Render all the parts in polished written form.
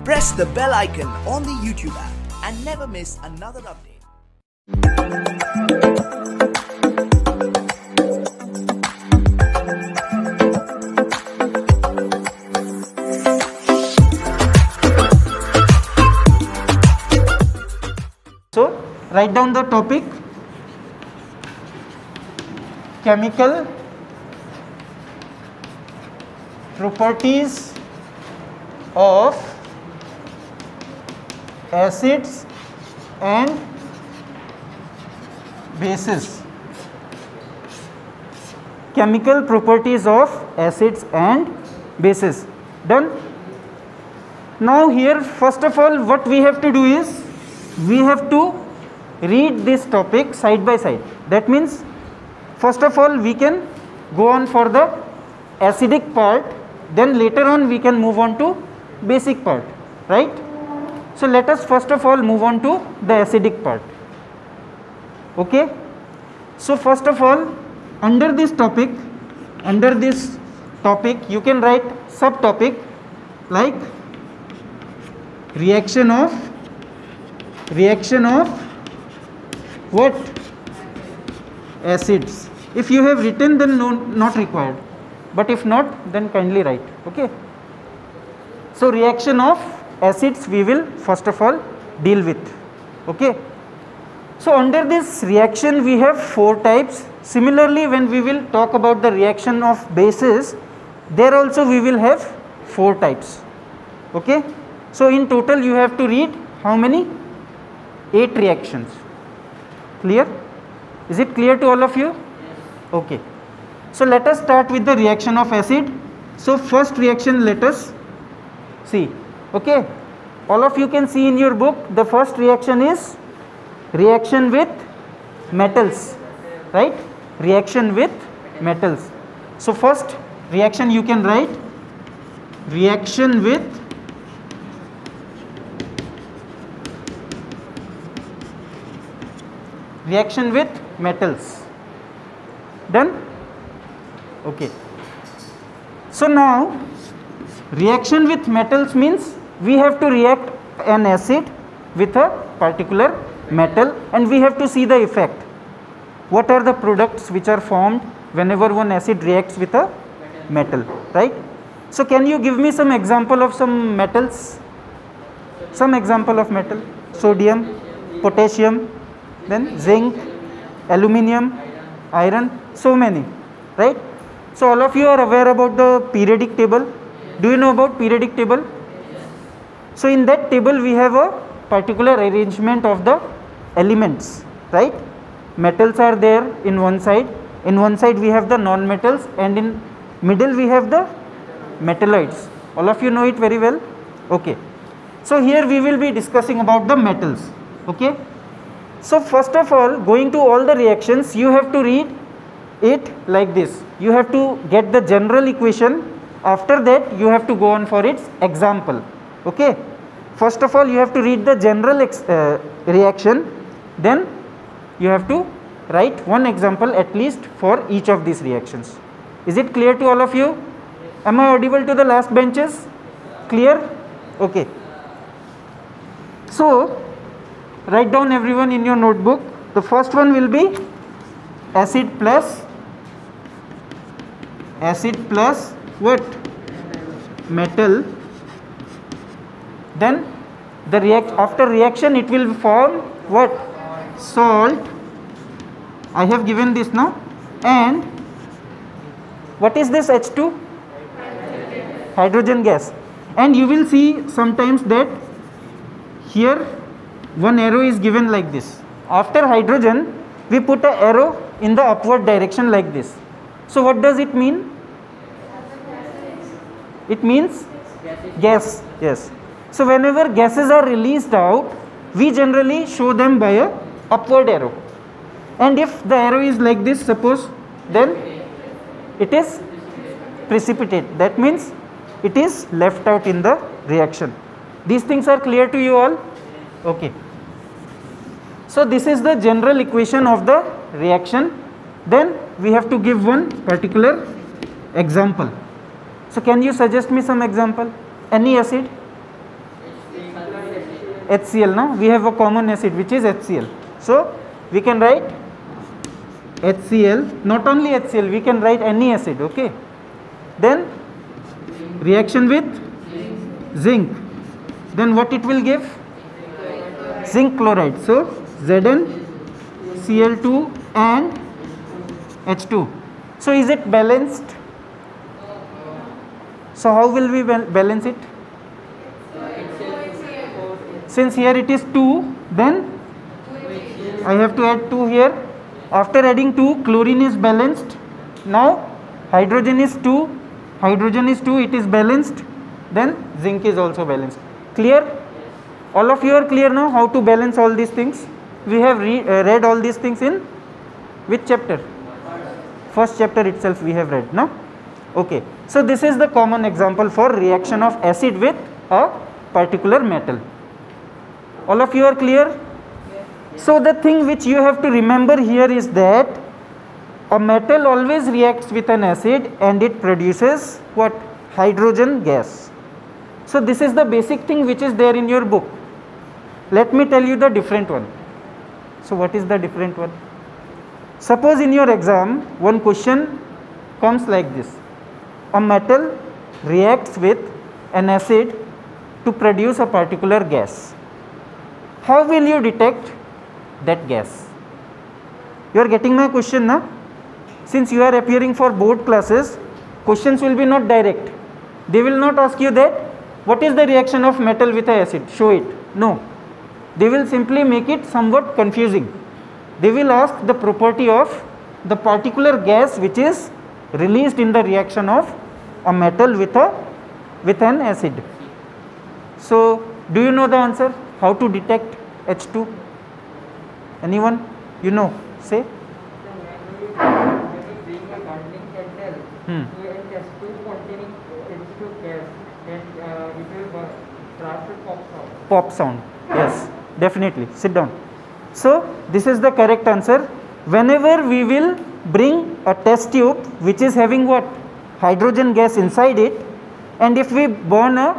Press the bell icon on the YouTube app and never miss another update. So, write down the topic: chemical properties of acids and bases. Chemical properties of acids and bases. Done? Now here, first of all, what we have to do is, we have to read this topic side by side. That means, first of all, we can go on for the acidic part, then later on we can move on to basic part, right? So let us first of all move on to the acidic part. Okay? So first of all, under this topic you can write subtopic like reaction of what? Acids. If you have written, then no, not required, but if not, then kindly write. Okay? So reaction of acids we will first of all deal with. Okay? So under this reaction we have 4 types. Similarly, when we will talk about the reaction of bases, there also we will have 4 types. Okay? So in total you have to read how many? 8 reactions. Clear? Is it clear to all of you? Okay. So let us start with the reaction of acid. So first reaction let us see. Okay. All of you can see in your book, the first reaction is reaction with metals, right? Reaction with metals. So first reaction you can write reaction with metals. Done? Okay. So now reaction with metals means we have to react an acid with a particular metal and we have to see the effect. What are the products which are formed whenever one acid reacts with a metal, right? So can you give me some example of some metals? Some example of metal: sodium, potassium, then zinc, aluminium, iron, so many, right? So all of you are aware about the periodic table. Do you know about periodic table? So in that table we have a particular arrangement of the elements, right? Metals are there in one side we have the non-metals, and in middle we have the metalloids. All of you know it very well. Okay. So here we will be discussing about the metals. Okay. So first of all, going to all the reactions, you have to read it like this. You have to get the general equation. After that you have to go on for its example. Okay. First of all you have to read the general reaction, then you have to write one example at least for each of these reactions. Is it clear to all of you? Am I audible to the last benches? Clear? Okay. So write down everyone in your notebook. The first one will be acid plus what? Metal. Then the after reaction it will form what? Salt. I have given this now. And what is this H2? Hydrogen gas. And you will see sometimes that here one arrow is given like this. After hydrogen we put an arrow in the upward direction like this. So what does it mean? It means gas. Yes. So whenever gases are released out, we generally show them by a upward arrow. And if the arrow is like this, suppose, then it is precipitate. That means it is left out in the reaction. These things are clear to you all? Okay. So this is the general equation of the reaction. Then we have to give one particular example. So can you suggest me some example? Any acid? HCl. Now we have a common acid which is HCl. So we can write HCl, not only HCl, we can write any acid. Okay. Then reaction with zinc, then what it will give? Zinc chloride. So ZnCl2 and H2. So is it balanced? So how will we balance it? Since here it is 2, then I have to add 2 here. After adding 2, chlorine is balanced. Now hydrogen is 2, it is balanced. Then zinc is also balanced. Clear? All of you are clear now how to balance all these things? We have read all these things in which chapter? First chapter itself we have read, no? Okay. So this is the common example for reaction of acid with a particular metal. All of you are clear? So the thing which you have to remember here is that a metal always reacts with an acid and it produces what? Hydrogen gas. So this is the basic thing which is there in your book. Let me tell you the different one. So what is the different one? Suppose in your exam one question comes like this. A metal reacts with an acid to produce a particular gas. How will you detect that gas? You are getting my question, na? Since you are appearing for board classes, questions will be not direct. They will not ask you that what is the reaction of metal with acid, show it. No, they will simply make it somewhat confusing. They will ask the property of the particular gas which is released in the reaction of a metal with an acid. So do you know the answer? How to detect H2? Anyone? You know? Say. Pop sound. Yes, definitely. Sit down. So this is the correct answer. Whenever we will bring a test tube which is having what? Hydrogen gas inside it, and if we burn a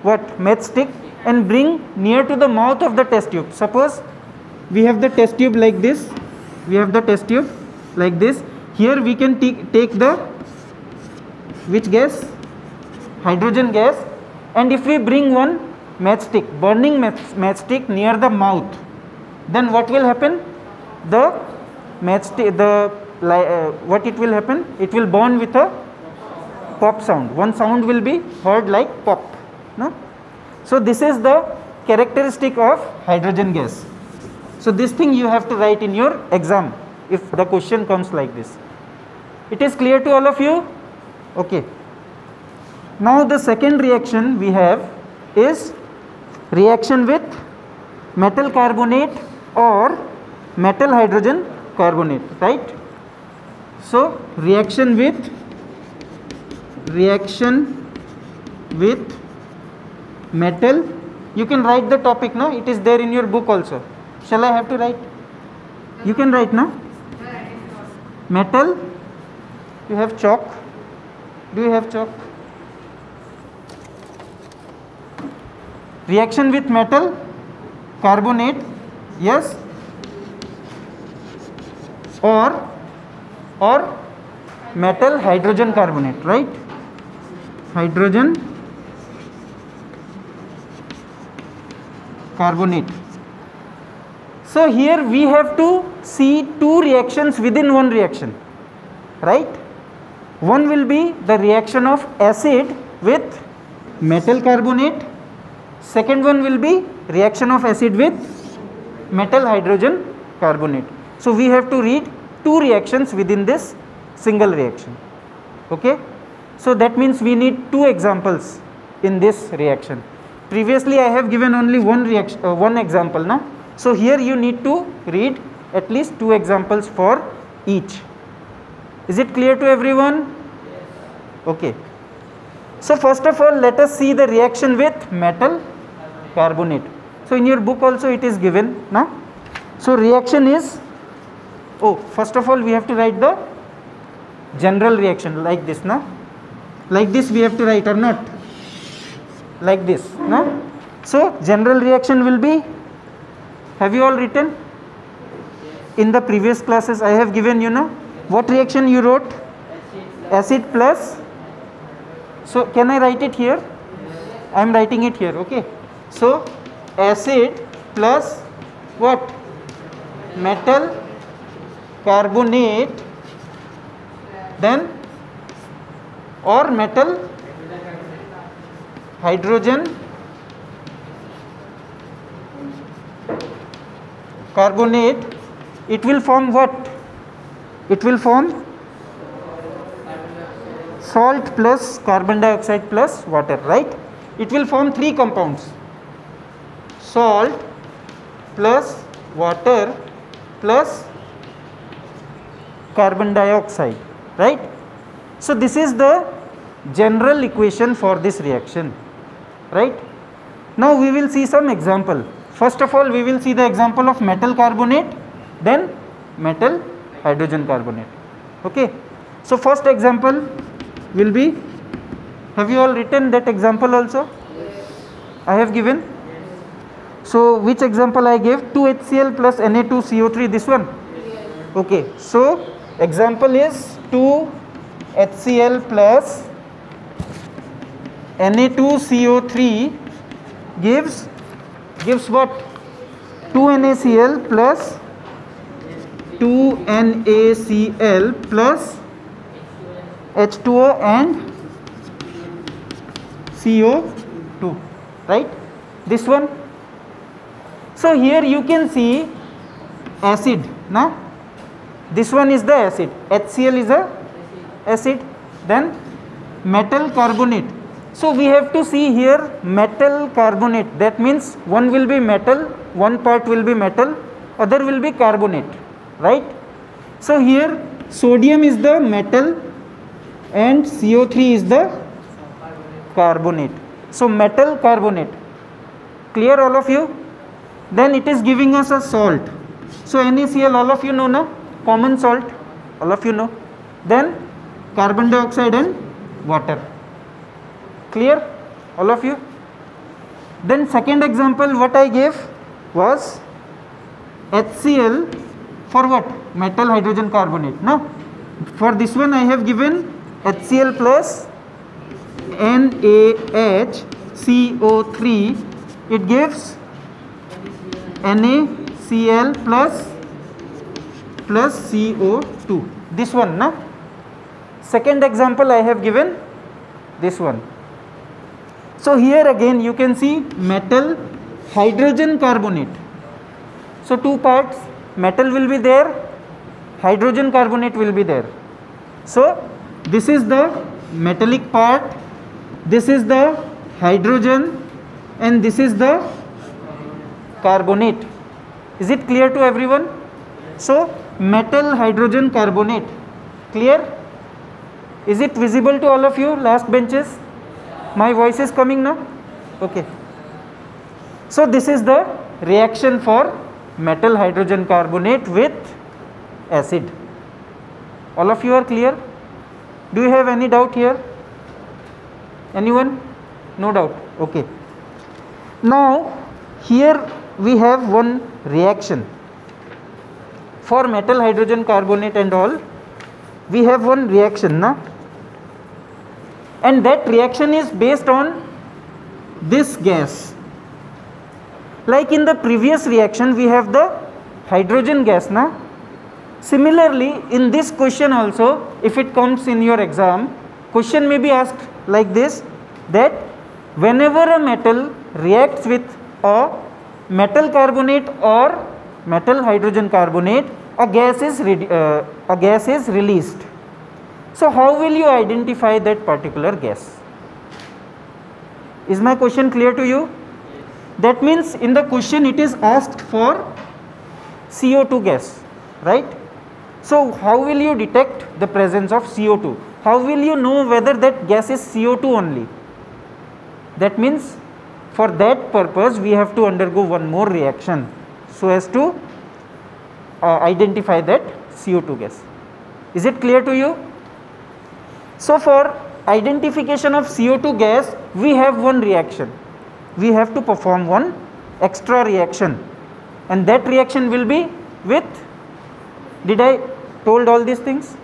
what? Matchstick and bring near to the mouth of the test tube. Suppose we have the test tube like this. We have the test tube like this. Here we can take the which gas? Hydrogen gas. And if we bring one matchstick, burning matchstick near the mouth, then what will happen? The matchstick, what it will happen? It will burn with a pop sound. One sound will be heard like pop. No? So this is the characteristic of hydrogen gas. So this thing you have to write in your exam if the question comes like this. It is clear to all of you? Okay. Now the second reaction we have is reaction with metal carbonate or metal hydrogen carbonate, right? So reaction with metal, you can write the topic, no? It is there in your book also. Shall I have to write? You can write, no? Metal, you have chalk. Do you have chalk? Reaction with metal carbonate, yes, or metal hydrogen carbonate, right? Hydrogen carbonate. So here we have to see two reactions within one reaction, right? One will be the reaction of acid with metal carbonate. Second one will be reaction of acid with metal hydrogen carbonate. So we have to read two reactions within this single reaction. Okay. So that means we need two examples in this reaction. Previously I have given only one example, no? So here you need to read at least two examples for each. Is it clear to everyone? Okay. So first of all, let us see the reaction with metal carbonate. So in your book also it is given, no? So reaction is, first of all we have to write the general reaction like this, no? Like this we have to write or not? Like this, no? So general reaction will be, have you all written in the previous classes? I have given you, know what reaction you wrote? Acid plus, so can I write it here? I am writing it here, okay. So acid plus what? Metal carbonate, then or metal hydrogen carbonate, it will form what? It will form salt plus carbon dioxide plus water, right? It will form three compounds, salt plus water plus carbon dioxide, right? So this is the general equation for this reaction, right? Now we will see some example. First of all, we will see the example of metal carbonate, then metal hydrogen carbonate, okay. So first example will be, have you all written that example also? I have given. So which example I gave? 2HCl plus Na2CO3, this one, okay. So example is 2HCl plus Na2CO3 gives what? 2NaCl plus 2NaCl plus H2O and CO2, right? This one. So here you can see acid, na? This one is the acid, HCl is a acid, then metal carbonate. So we have to see here metal carbonate, that means one will be metal, one part will be metal, other will be carbonate, right? So here sodium is the metal and CO3 is the carbonate. So metal carbonate, clear all of you? Then it is giving us a salt. So NaCl, all of you know, na? Common salt, all of you know. Then carbon dioxide and water, clear all of you? Then second example what I gave was HCl for what? Metal hydrogen carbonate, no? For this one I have given HCl plus NaHCO3, it gives NaCl plus CO2, this one, na? Second example I have given this one. So here again you can see metal hydrogen carbonate. So two parts, metal will be there, hydrogen carbonate will be there. So this is the metallic part, this is the hydrogen, and this is the carbonate. Is it clear to everyone? So metal hydrogen carbonate, clear? Is it visible to all of you, last benches? My voice is coming now? Okay. So this is the reaction for metal hydrogen carbonate with acid. All of you are clear? Do you have any doubt here? Anyone? No doubt. Okay. Now here we have one reaction for metal hydrogen carbonate and all. We have one reaction, na? And that reaction is based on this gas. Like in the previous reaction we have the hydrogen gas, na? Similarly in this question also, if it comes in your exam, question may be asked like this, that whenever a metal reacts with a metal carbonate or metal hydrogen carbonate, a gas is released. So how will you identify that particular gas? Is my question clear to you? That means in the question it is asked for CO2 gas, right? So how will you detect the presence of CO2? How will you know whether that gas is CO2 only? That means for that purpose we have to undergo one more reaction so as to identify that CO2 gas. Is it clear to you? So for identification of CO2 gas we have one reaction. we have to perform one extra reaction, and that reaction will be with, did I told all these things?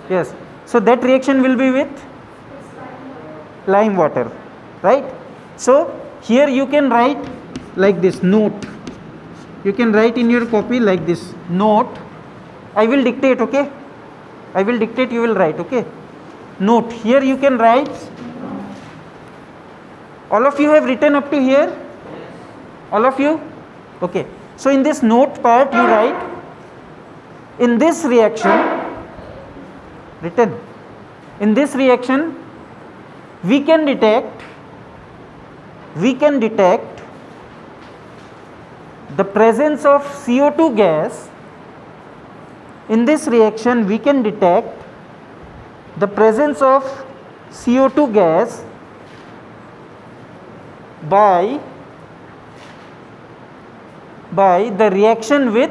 Yes. So that reaction will be with lime water, right? So here you can write like this note. You can write in your copy like this note. I will dictate, okay? I will dictate, you will write, okay? Note. Here you can write. All of you have written up to here? All of you? Okay. So in this note part you write, in this reaction, written, in this reaction we can detect the presence of CO2 gas. In this reaction we can detect the presence of CO2 gas by the reaction with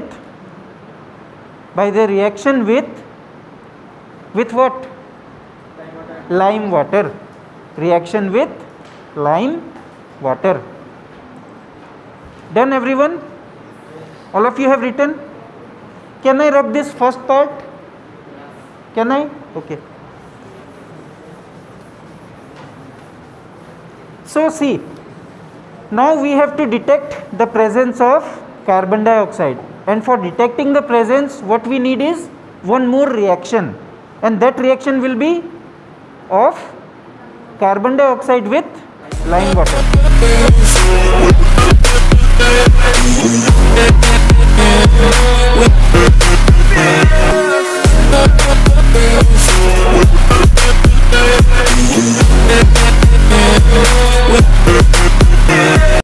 what? Lime water. Reaction with lime water. Done everyone? All of you have written? Can I rub this first part? Can I? Okay. So see, now we have to detect the presence of carbon dioxide, and for detecting the presence what we need is one more reaction, and that reaction will be of carbon dioxide with lime water.